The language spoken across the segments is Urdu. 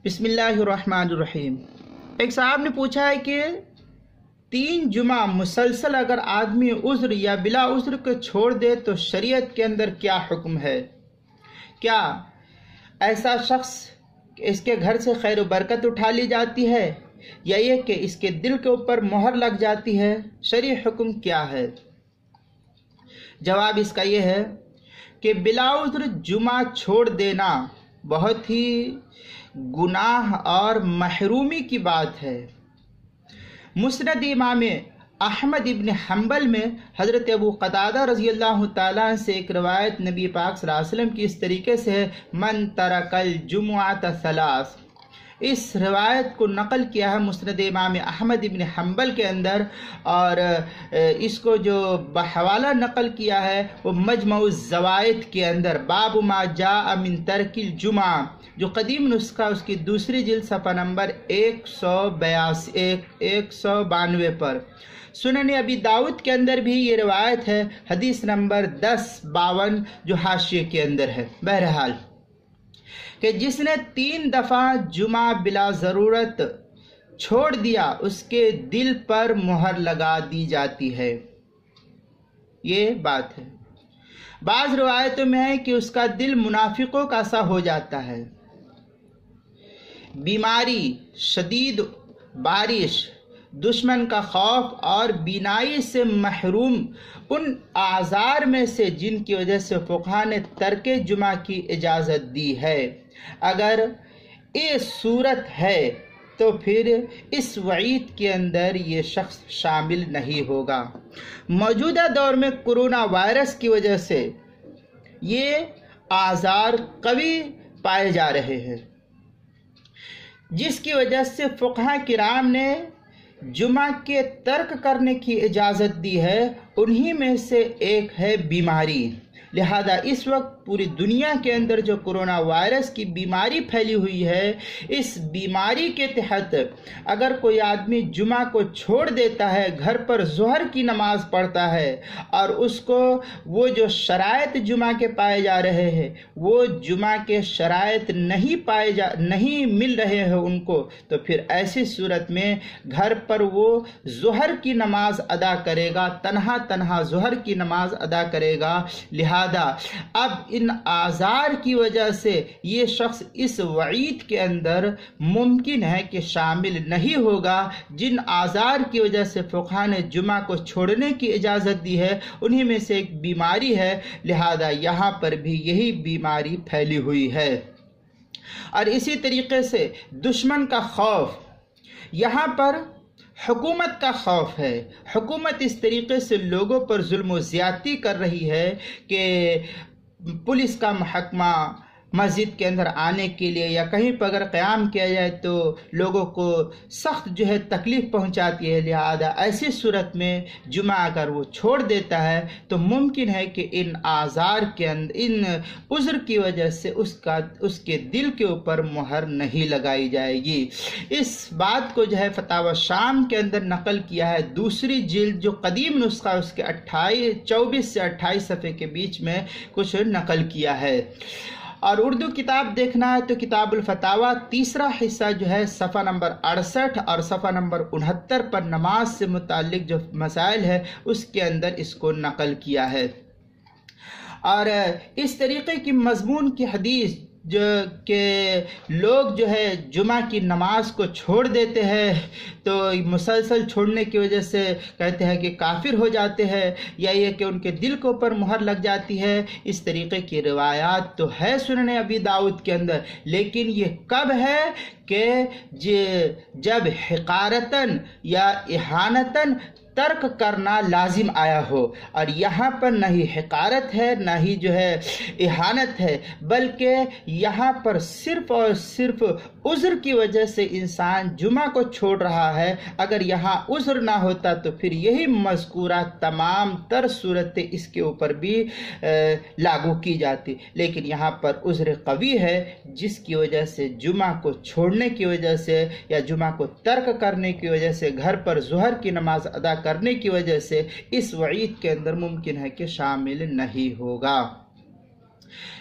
بسم اللہ الرحمن الرحیم۔ ایک صاحب نے پوچھا ہے کہ 3 جمعہ مسلسل اگر آدمی عذر یا بلا عذر کو چھوڑ دے تو شریعت کے اندر کیا حکم ہے؟ کیا ایسا شخص اس کے گھر سے خیر و برکت اٹھا لی جاتی ہے یا یہ کہ اس کے دل کے اوپر مہر لگ جاتی ہے؟ شرعی حکم کیا ہے؟ جواب اس کا یہ ہے کہ بلا عذر جمعہ چھوڑ دینا بہت ہی گناہ اور محرومی کی بات ہے۔ مسند امام احمد ابن حنبل میں حضرت ابو قتادہ رضی اللہ تعالیٰ سے ایک روایت نبی پاک صلی اللہ علیہ وسلم کی اس طریقے سے ہے، من ترک الجمعۃ ثلاث۔ اس روایت کو نقل کیا ہے مسند امام احمد ابن حنبل کے اندر، اور اس کو جو بحوالہ نقل کیا ہے وہ مجمع الزوائد کے اندر باب ما جاء من ترک الجمعہ، جو قدیم نسخہ اس کی دوسری جلد صفحہ نمبر 192 پر۔ سنن ابی داؤد کے اندر بھی یہ روایت ہے، حدیث نمبر 1052 جو حاشیے کے اندر ہے۔ بہرحال کہ جس نے 3 دفعہ جمعہ بلا ضرورت چھوڑ دیا اس کے دل پر مہر لگا دی جاتی ہے، یہ بات ہے۔ بعض روایتوں میں ہے کہ اس کا دل منافقوں کا سا ہو جاتا ہے۔ بیماری، شدید بارش، دشمن کا خوف اور بینائی سے محروم ان اعذار میں سے جن کی وجہ سے فقہا نے ترک جمعہ کی اجازت دی ہے، اگر یہ صورت ہے تو پھر اس وعید کے اندر یہ شخص شامل نہیں ہوگا۔ موجودہ دور میں کرونا وائرس کی وجہ سے یہ اعذار قوی پائے جا رہے ہیں، جس کی وجہ سے فقہا کرام نے جمعہ کے ترک کرنے کی اجازت دی ہے۔ انہی میں سے ایک ہے بیماری۔ لہذا اس وقت پوری دنیا کے اندر جو کرونا وائرس کی بیماری پھیلی ہوئی ہے، اس بیماری کے تحت اگر کوئی آدمی جمعہ کو چھوڑ دیتا ہے، گھر پر ظہر کی نماز پڑھتا ہے اور اس کو وہ جو شرائط جمعہ کے پائے جا رہے ہیں وہ جمعہ کے شرائط نہیں مل رہے ہیں ان کو، تو پھر ایسی صورت میں گھر پر وہ ظہر کی نماز ادا کرے گا، تنہا ظہر کی نماز ادا کرے گا۔ لہذا اب ان اعذار کی وجہ سے یہ شخص اس وعید کے اندر ممکن ہے کہ شامل نہیں ہوگا۔ جن اعذار کی وجہ سے فقہا نے جمعہ کو چھوڑنے کی اجازت دی ہے انہی میں سے ایک بیماری ہے، لہذا یہاں پر بھی یہی بیماری پھیلی ہوئی ہے۔ اور اسی طریقے سے دشمن کا خوف، یہاں پر حکومت کا خوف ہے۔ حکومت اس طریقے سے لوگوں پر ظلم و زیادتی کر رہی ہے کہ پولیس کا محکمہ مسجد کے اندر آنے کے لیے یا کہیں پر اگر قیام کیا جائے تو لوگوں کو سخت تکلیف پہنچاتی ہے۔ لہذا ایسی صورت میں جمعہ اگر وہ چھوڑ دیتا ہے تو ممکن ہے کہ ان اعذار کے اندر، ان عذر کی وجہ سے اس کے دل کے اوپر مہر نہیں لگائی جائے گی۔ اس بات کو فتاوی شام کے اندر نقل کیا ہے، دوسری جلد جو قدیم نسخہ اس کے 24 سے 28 صفحے کے بیچ میں کچھ نقل کیا ہے۔ اور اردو کتاب دیکھنا ہے تو کتاب الفتاوی تیسرا حصہ صفحہ نمبر 68 اور صفحہ نمبر 69 پر نماز سے متعلق جو مسائل ہے اس کے اندر اس کو نقل کیا ہے۔ اور اس طریقے کی مضمون کی حدیث جو کہ لوگ جمعہ کی نماز کو چھوڑ دیتے ہیں تو مسلسل چھوڑنے کی وجہ سے کہتے ہیں کہ کافر ہو جاتے ہیں، یا یہ کہ ان کے دل کے اوپر مہر لگ جاتی ہے، اس طریقے کی روایات تو ہے سنن ابی داؤد کے اندر، لیکن یہ کب ہے کہ جب حقارتاً یا اہانتاً ترک کرنا لازم آیا ہو، اور یہاں پر نہ ہی حقارت ہے نہ ہی اہانت ہے، بلکہ یہاں پر صرف اور صرف عذر کی وجہ سے انسان جمعہ کو چھوڑ رہا ہے۔ اگر یہاں عذر نہ ہوتا تو پھر یہی مذکورہ تمام تر صورتیں اس کے اوپر بھی لاگو کی جاتی، لیکن یہاں پر عذر قوی ہے جس کی وجہ سے جمعہ کو چھوڑنے کی وجہ سے یا جمعہ کو ترک کرنے کی وجہ سے، گھر پر ظہر کی نماز ادا کرنے کی وجہ سے اس وعید کے اندر ممکن ہے کہ شامل نہیں ہوگا۔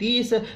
30